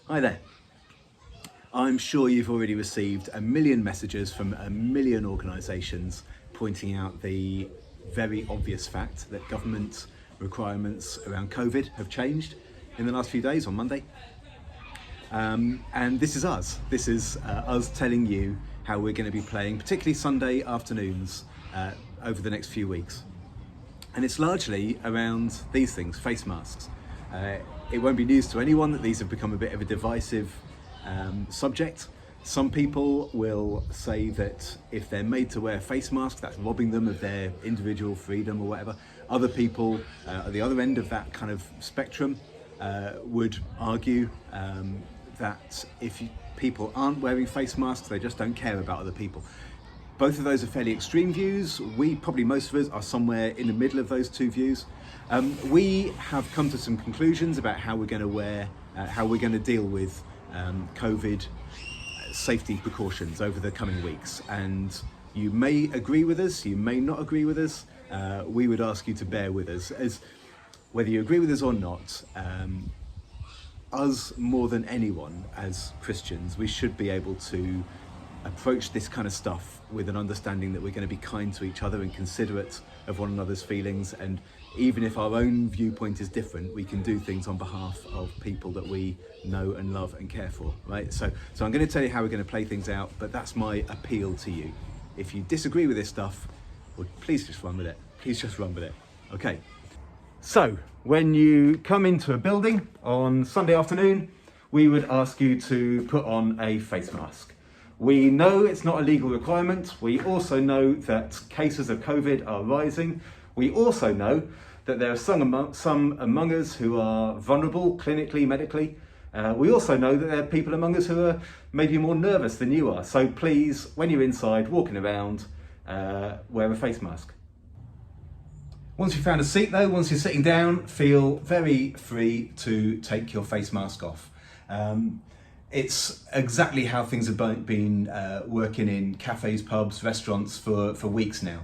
Hi there. I'm sure you've already received a million messages from a million organisations pointing out the very obvious fact that government requirements around COVID have changed in the last few days on Monday. And this is us. This is us telling you how we're going to be playing, particularly Sunday afternoons over the next few weeks. And it's largely around these things, face masks. It won't be news to anyone that these have become a bit of a divisive subject. Some people will say that if they're made to wear face masks, that's robbing them of their individual freedom or whatever. Other people at the other end of that kind of spectrum would argue that if people aren't wearing face masks, they just don't care about other people. Both of those are fairly extreme views. Most of us are somewhere in the middle of those two views. We have come to some conclusions about how we're going to deal with COVID safety precautions over the coming weeks. And you may agree with us, you may not agree with us. We would ask you to bear with us, as whether you agree with us or not. Us more than anyone as Christians, we should be able to approach this kind of stuff with an understanding that we're going to be kind to each other and considerate of one another's feelings, and even if our own viewpoint is different, we can do things on behalf of people that we know and love and care for, right? So I'm going to tell you how we're going to play things out, but that's my appeal to you. If you disagree with this stuff, well, please just run with it. Please just run with it. Okay. So when you come into a building on Sunday afternoon, we would ask you to put on a face mask. We know it's not a legal requirement. We also know that cases of COVID are rising. We also know that there are some among us who are vulnerable clinically, medically. We also know that there are people among us who are maybe more nervous than you are. So please, when you're inside walking around, wear a face mask. Once you've found a seat though, once you're sitting down, feel very free to take your face mask off. It's exactly how things have been working in cafes, pubs, restaurants for weeks now.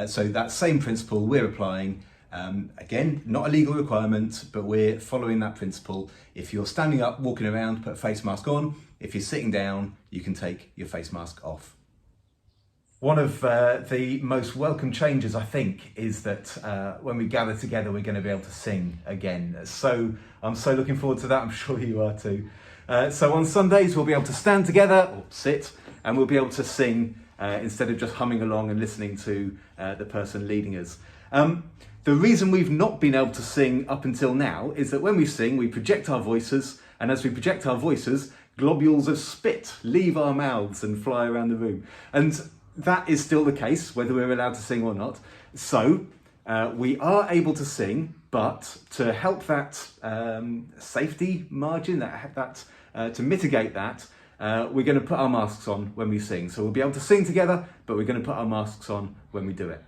So that same principle we're applying. Again, not a legal requirement, but we're following that principle. If you're standing up, walking around, put a face mask on. If you're sitting down, you can take your face mask off. One of the most welcome changes, I think, is that when we gather together, we're going to be able to sing again. So I'm so looking forward to that. I'm sure you are too. So on Sundays, we'll be able to stand together or sit, and we'll be able to sing instead of just humming along and listening to the person leading us. The reason we've not been able to sing up until now is that when we sing, we project our voices, and as we project our voices, globules of spit leave our mouths and fly around the room. And that is still the case, whether we're allowed to sing or not. So we are able to sing, but to help that safety margin, to mitigate that, we're going to put our masks on when we sing. So we'll be able to sing together, but we're going to put our masks on when we do it.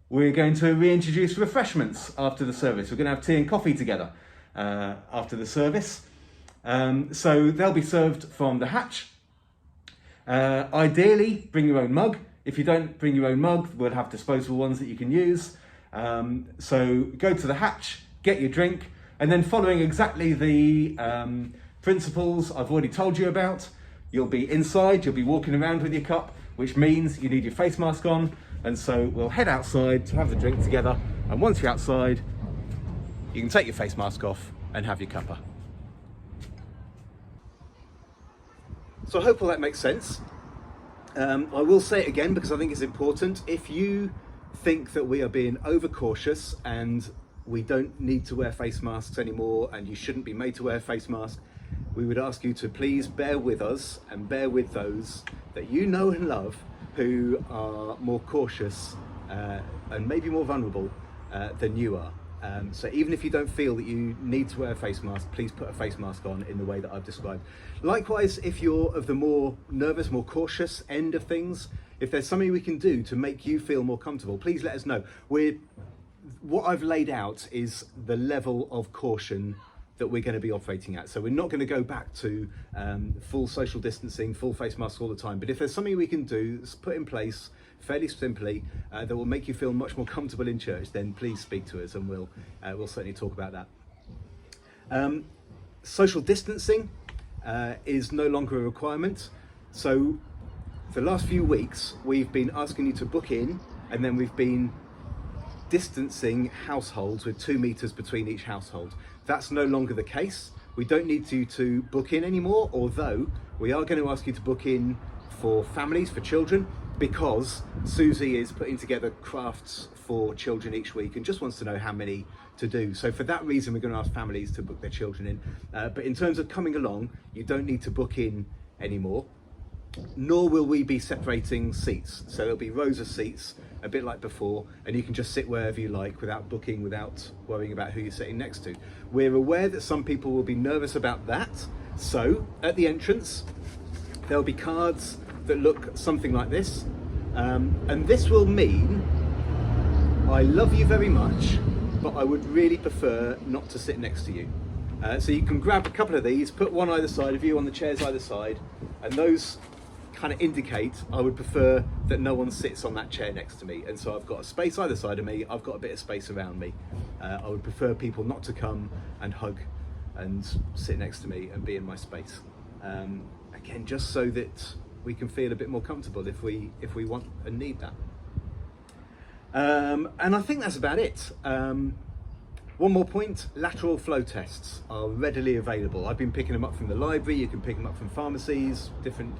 We're going to reintroduce refreshments after the service. We're going to have tea and coffee together after the service. So they'll be served from the hatch. Ideally, bring your own mug. If you don't bring your own mug, we'll have disposable ones that you can use. So go to the hatch, get your drink, and then following exactly the principles I've already told you about, you'll be inside, you'll be walking around with your cup, which means you need your face mask on. And so we'll head outside to have the drink together. And once you're outside, you can take your face mask off and have your cuppa. So I hope all that makes sense. I will say it again because I think it's important. If you think that we are being overcautious and we don't need to wear face masks anymore and you shouldn't be made to wear a face mask, we would ask you to please bear with us and bear with those that you know and love who are more cautious and maybe more vulnerable than you are. So even if you don't feel that you need to wear a face mask, please put a face mask on in the way that I've described. Likewise, if you're of the more nervous, more cautious end of things, if there's something we can do to make you feel more comfortable, please let us know. What I've laid out is the level of caution that we're going to be operating at. So we're not going to go back to full social distancing, full face masks all the time. But if there's something we can do, put in place fairly simply, that will make you feel much more comfortable in church, then please speak to us and we'll certainly talk about that. Social distancing is no longer a requirement. So for the last few weeks, we've been asking you to book in, and then we've been distancing households with 2 meters between each household. That's no longer the case. We don't need you to book in anymore, although we are going to ask you to book in for families, for children, because Susie is putting together crafts for children each week and just wants to know how many to do. So for that reason, we're going to ask families to book their children in. But in terms of coming along, you don't need to book in anymore, nor will we be separating seats. So there'll be rows of seats, a bit like before, and you can just sit wherever you like without booking, without worrying about who you're sitting next to. We're aware that some people will be nervous about that. So at the entrance, there'll be cards that look something like this. And this will mean, I love you very much, but I would really prefer not to sit next to you. So you can grab a couple of these, put one either side of you on the chairs either side, and those kind of indicate I would prefer that no one sits on that chair next to me. And so I've got a space either side of me, I've got a bit of space around me. I would prefer people not to come and hug and sit next to me and be in my space. Again, just so that we can feel a bit more comfortable if we want and need that. And I think that's about it. One more point, lateral flow tests are readily available. I've been picking them up from the library, you can pick them up from pharmacies, different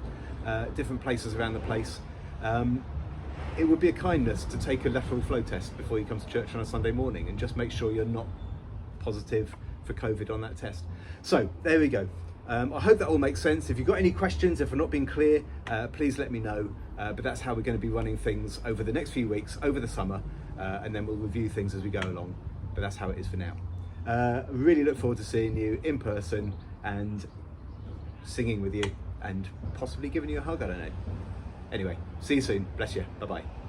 places around the place. It would be a kindness to take a lateral flow test before you come to church on a Sunday morning and just make sure you're not positive for COVID on that test. So there we go. I hope that all makes sense. If you've got any questions, if we're not being clear, please let me know. But that's how we're going to be running things over the next few weeks, over the summer, and then we'll review things as we go along. But that's how it is for now. Really look forward to seeing you in person and singing with you and possibly giving you a hug, I don't know. Anyway, see you soon. Bless you. Bye-bye.